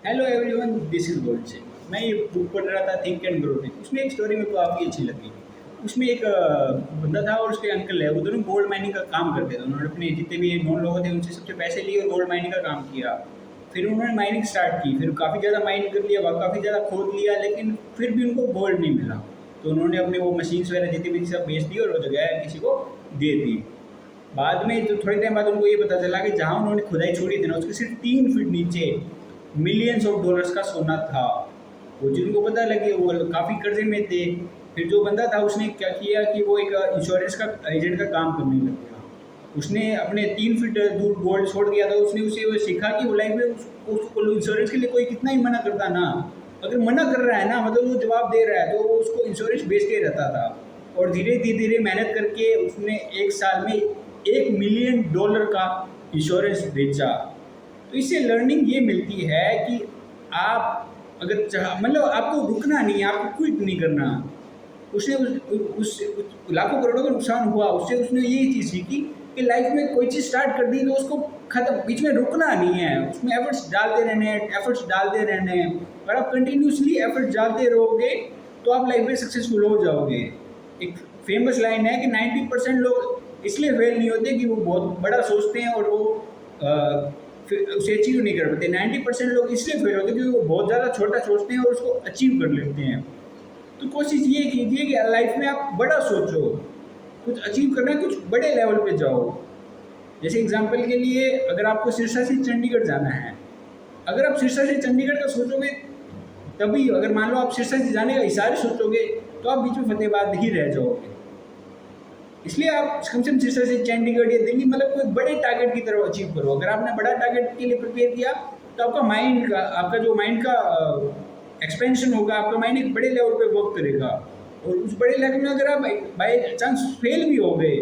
Hello everyone, this is gold. मैं ये book पढ़ रहा था, थिंक एंड ग्रो रिच। उसमें एक स्टोरी मेरे को काफ़ी अच्छी लगी। उसमें एक बंदा था और उसके अंकल है, वो दोनों गोल्ड माइनिंग का काम करते थे। उन्होंने अपने जितने भी नॉन लोग थे उनसे सबसे पैसे लिए और गोल्ड माइनिंग का काम किया। फिर उन्होंने माइनिंग स्टार्ट की, फिर काफ़ी ज़्यादा माइनिंग कर लिया, वह काफ़ी ज़्यादा खोद लिया, लेकिन फिर भी उनको गोल्ड नहीं मिला। तो उन्होंने अपने वो मशीन्स वगैरह जितनी भी सब बेच दी और वो जगह किसी को दे दी। बाद में तो थोड़े टाइम बाद उनको ये पता चला कि जहाँ उन्होंने खुदाई छोड़ी थी ना, उसके सिर्फ 3 फीट नीचे मिलियंस ऑफ डॉलर्स का सोना था। वो जिनको पता लगे वो काफ़ी कर्जे में थे। फिर जो बंदा था उसने क्या किया कि वो एक इंश्योरेंस का एजेंट का काम करने लग गया। उसने अपने 3 फीट दूर गोल्ड छोड़ दिया था। उसने उसे वो सीखा कि वो लाइफ में उसको इंश्योरेंस के लिए कोई कितना ही मना करता ना, अगर मना कर रहा है ना, मतलब वो जवाब दे रहा है, तो वो उसको इंश्योरेंस बेचते रहता था। और धीरे धीरे धीरे मेहनत करके उसने एक साल में $1 मिलियन का इंश्योरेंस बेचा। तो इससे लर्निंग ये मिलती है कि आप अगर चाह मतलब आपको रुकना नहीं है, आपको क्विट नहीं करना। उसने उस लाखों करोड़ों का नुकसान हुआ, उससे उसने यही चीज़ सीखी कि लाइफ में कोई चीज़ स्टार्ट कर दी तो उसको खत्म, बीच में रुकना नहीं है, उसमें एफर्ट्स डालते रहने हैं, एफर्ट्स डालते रहने हैं। अगर आप कंटिन्यूसली एफर्ट्स डालते रहोगे तो आप लाइफ में सक्सेसफुल हो जाओगे। एक फेमस लाइन है कि 90% लोग इसलिए फेल नहीं होते कि वो बहुत बड़ा सोचते हैं और वो फिर उसे अचीव नहीं कर पाते। 90% लोग इसलिए फेल होते हैं क्योंकि वो बहुत ज़्यादा छोटा सोचते हैं और उसको अचीव कर लेते हैं। तो कोशिश ये कीजिए कि लाइफ में आप बड़ा सोचो, कुछ अचीव करना है, कुछ बड़े लेवल पे जाओ। जैसे एग्जांपल के लिए, अगर आपको सिरसा से चंडीगढ़ जाना है, अगर आप सिरसा से चंडीगढ़ का सोचोगे तभी, अगर मान लो आप सिरसा से जाने का इशारे सोचोगे तो आप बीच में फतेहाबाद ही रह जाओगे। इसलिए आप कम से कम सिरसा से चंडीगढ़ या दिल्ली, मतलब कोई बड़े टारगेट की तरफ अचीव करो। अगर आपने बड़ा टारगेट के लिए प्रिपेयर किया तो आपका जो माइंड का एक्सपेंशन होगा, आपका माइंड एक बड़े लेवल पे वर्क करेगा। और उस बड़े लेवल में अगर आप बाई चांस फेल भी हो गए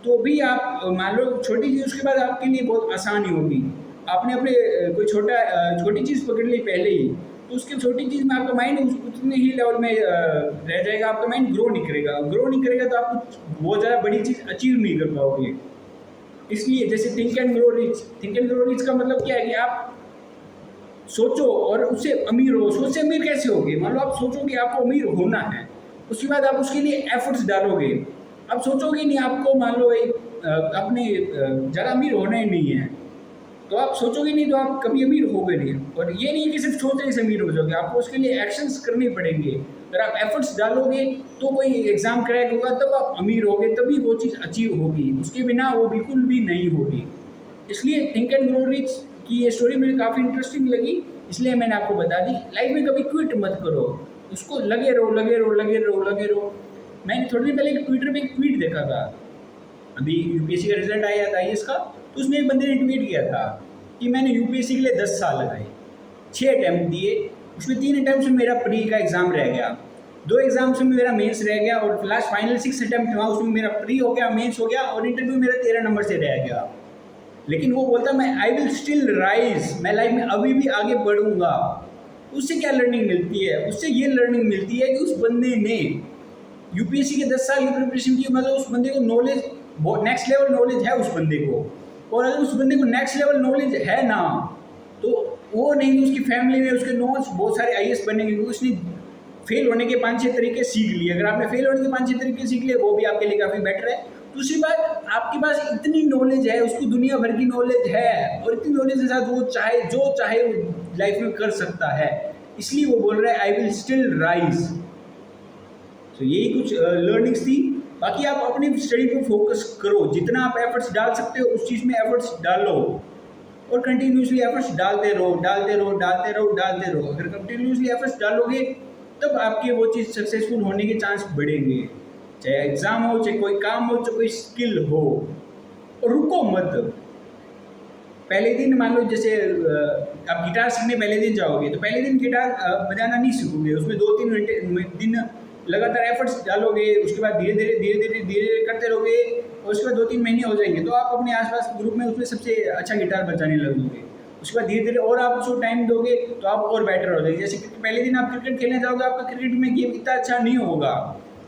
तो भी आप मान लो छोटी चीज़, उसके बाद आपके लिए बहुत आसानी होगी। आपने अपने कोई छोटी चीज़ पकड़ ली पहले ही, तो उसके छोटी चीज़ में आपका माइंड उतने ही लेवल में रह जाएगा। आपका माइंड ग्रो नहीं करेगा तो आप कुछ बहुत ज़्यादा बड़ी चीज़ अचीव नहीं कर पाओगे। इसलिए जैसे थिंक एंड ग्रो रिच का मतलब क्या है कि आप सोचो और उससे अमीर हो। सोच से अमीर कैसे होगे? मान लो आप सोचो कि आपको अमीर होना है, उसके बाद आप उसके लिए एफर्ट्स डालोगे। आप सोचोगे नहीं, आपको मान लो अपने ज़्यादा अमीर होना ही नहीं है, तो आप सोचोगे नहीं तो आप कभी अमीर होगे नहीं। और ये नहीं कि सिर्फ सोचने से अमीर हो जाओगे, आपको उसके लिए एक्शंस करने पड़ेंगे। अगर आप एफर्ट्स डालोगे तो कोई एग्ज़ाम क्रैक होगा, तब आप अमीर होगे, तभी वो चीज़ अचीव होगी। उसके बिना वो बिल्कुल भी नहीं होगी। इसलिए थिंक एंड ग्रो रिच की ये स्टोरी मुझे काफ़ी इंटरेस्टिंग लगी, इसलिए मैंने आपको बता दी। लाइफ में कभी क्विट मत करो, उसको लगे रहो लगे रहो लगे रहो लगे रहो। मैंने थोड़ी देर पहले एक ट्विटर पे एक ट्वीट देखा था, अभी यूपीएससी का रिजल्ट आया था आईएएस का, तो उसमें एक बंदे ने ट्वीट किया था कि मैंने यूपीएससी के लिए 10 साल लगाए, 6 अटैम्प्ट दिए, उसमें 3 अटैम्प्ट में मेरा प्री का एग्ज़ाम रह गया, 2 एग्जाम्स में मेरा मेंस रह गया, और लास्ट फाइनल 6 अटैम्प्ट हुआ, उसमें मेरा प्री हो गया, मेंस हो गया, और इंटरव्यू मेरा 13 नंबर से रह गया। लेकिन वो बोलता मैं आई विल स्टिल राइज, मैं लाइफ में अभी भी आगे बढ़ूंगा। उससे क्या लर्निंग मिलती है? उससे ये लर्निंग मिलती है कि उस बंदे ने यूपीएससी के 10 साल की प्रिपरेशन की, मतलब उस बंदे को नॉलेज, नेक्स्ट लेवल नॉलेज है उस बंदे को। और अगर उस बंदे को नेक्स्ट लेवल नॉलेज है ना, तो वो नहीं कि उसकी फैमिली में उसके नॉलेज बहुत सारे आईएएस बनेंगे, क्योंकि उसने फेल होने के 5-6 तरीके सीख लिए। अगर आपने फेल होने के 5-6 तरीके सीख लिए, वो भी आपके लिए काफ़ी बेटर है। दूसरी बात, आपके पास इतनी नॉलेज है, उसको दुनिया भर की नॉलेज है, और इतनी नॉलेज के साथ वो चाहे जो चाहे लाइफ में कर सकता है। इसलिए वो बोल रहा है आई विल स्टिल राइज। तो यही कुछ लर्निंग्स थी। बाकी आप अपनी स्टडी पे फोकस करो, जितना आप एफर्ट्स डाल सकते हो उस चीज़ में एफर्ट्स डालो, और कंटिन्यूसली एफर्ट्स डालते रहो डालते रहो डालते रहो डालते रहो। अगर कंटिन्यूसली एफर्ट्स डालोगे तब आपके वो चीज़ सक्सेसफुल होने के चांस बढ़ेंगे, चाहे एग्ज़ाम हो, चाहे कोई काम हो, चाहे कोई स्किल हो। और रुको मत। पहले दिन मान लो जैसे आप गिटार सीखने पहले दिन जाओगे, तो पहले दिन गिटार बजाना नहीं सीखोगे, उसमें 2-3 घंटे दिन लगातार एफर्ट्स डालोगे, उसके बाद धीरे धीरे धीरे धीरे धीरे करते रहोगे, और उसके बाद 2-3 महीने हो जाएंगे तो आप अपने आसपास ग्रुप में उसमें सबसे अच्छा गिटार बजाने लगोगे। उसके बाद धीरे धीरे और आप उसको टाइम दोगे तो आप और बेटर हो जाएंगे। जैसे पहले दिन आप क्रिकेट खेलने जाओगे, आपका क्रिकेट में गेम इतना अच्छा नहीं होगा,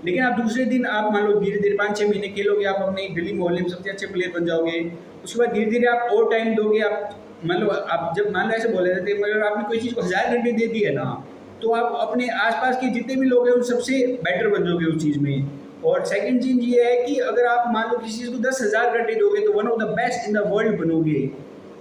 लेकिन आप दूसरे दिन आप मान लो धीरे धीरे 5-6 महीने खेलोगे, आप अपने गली मोहल्ले में सबसे अच्छे प्लेयर बन जाओगे। उसके बाद धीरे धीरे आप और टाइम दोगे, आप मतलब आप जब मान लो ऐसे बोले थे, मगर आपने कोई चीज़ को 1000 घंटे दे दिए ना, तो आप अपने आसपास के जितने भी लोग हैं उन सबसे बेटर बन जाओगे उस चीज़ में। और सेकंड चीज़ ये है कि अगर आप मान लो किसी चीज़ को 10,000 घंटे दोगे तो one of the best in the world बनोगे।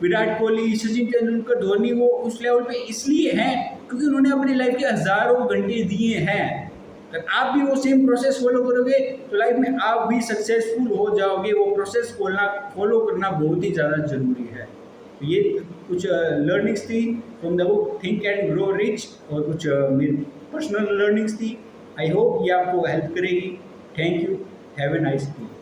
विराट कोहली, सचिन तेंदुलकर, धोनी वो उस लेवल पे इसलिए हैं क्योंकि उन्होंने अपनी लाइफ के हज़ारों घंटे दिए हैं। अगर आप भी वो सेम प्रोसेस फॉलो करोगे तो लाइफ में आप भी सक्सेसफुल हो जाओगे। वो प्रोसेस फॉलो करना बहुत ही ज़्यादा ज़रूरी है। तो ये कुछ लर्निंग्स थी from the book think and grow rich, और कुछ मेरी पर्सनल लर्निंग्स थी। आई होप ये आपको हेल्प करेगी। Thank you. Have a nice day.